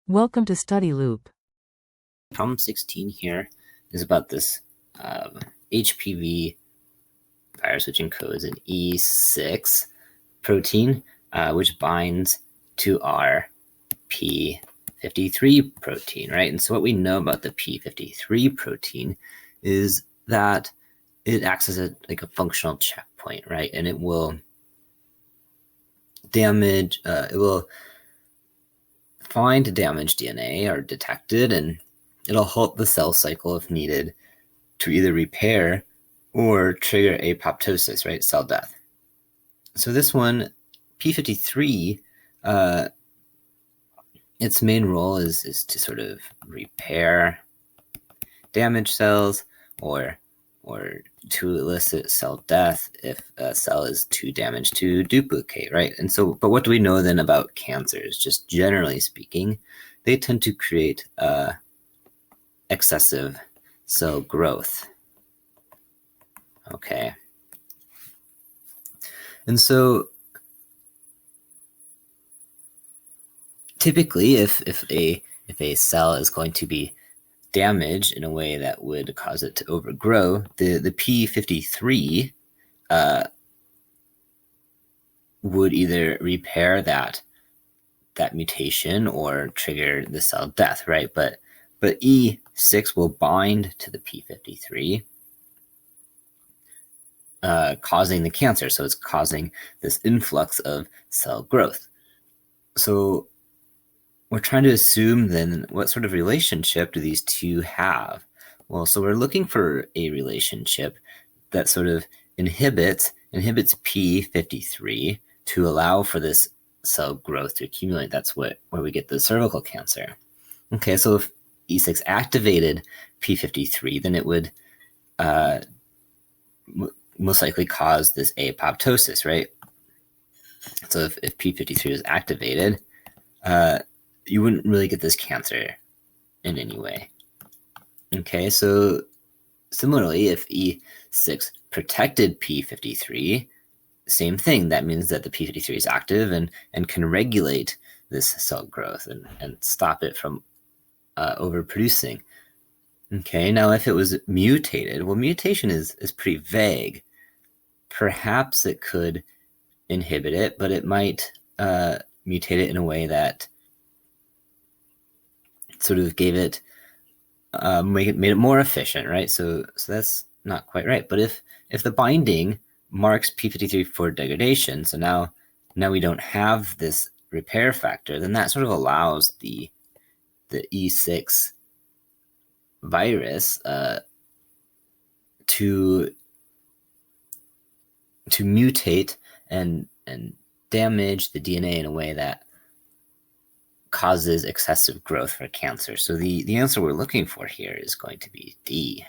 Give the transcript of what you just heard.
Welcome to Study Loop. Problem 16 here is about this HPV virus, which encodes an E6 protein, which binds to our P53 protein, right? And so what we know about the P53 protein is that it acts as a functional checkpoint, right? And it will damage, it will find damaged DNA or detect it, and it'll halt the cell cycle if needed to either repair or trigger apoptosis, right? Cell death. So this one, P53, its main role is to sort of repair damaged cells or to elicit cell death if a cell is too damaged to duplicate, right? And so, but what do we know then about cancers? Just generally speaking, they tend to create excessive cell growth. Okay. And so typically if a cell is going to be damaged in a way that would cause it to overgrow, the P53 would either repair that mutation or trigger the cell death, right? But E6 will bind to the P53, causing the cancer. So it's causing this influx of cell growth. So we're trying to assume then what sort of relationship do these two have? Well, so we're looking for a relationship that sort of inhibits P53 to allow for this cell growth to accumulate. That's where we get the cervical cancer. Okay, so if E6 activated P53, then it would most likely cause this apoptosis, right? So if P53 is activated, you wouldn't really get this cancer in any way. Okay, so similarly, if E6 protected P53, same thing. That means that the P53 is active and can regulate this cell growth and stop it from overproducing. Okay, now if it was mutated, well, mutation is pretty vague. Perhaps it could inhibit it, but it might mutate it in a way that sort of gave it, made it more efficient, right? So that's not quite right. But if the binding marks P53 for degradation, so now we don't have this repair factor, then that sort of allows the E6 virus to mutate and damage the DNA in a way that causes excessive growth for cancer. So the answer we're looking for here is going to be D.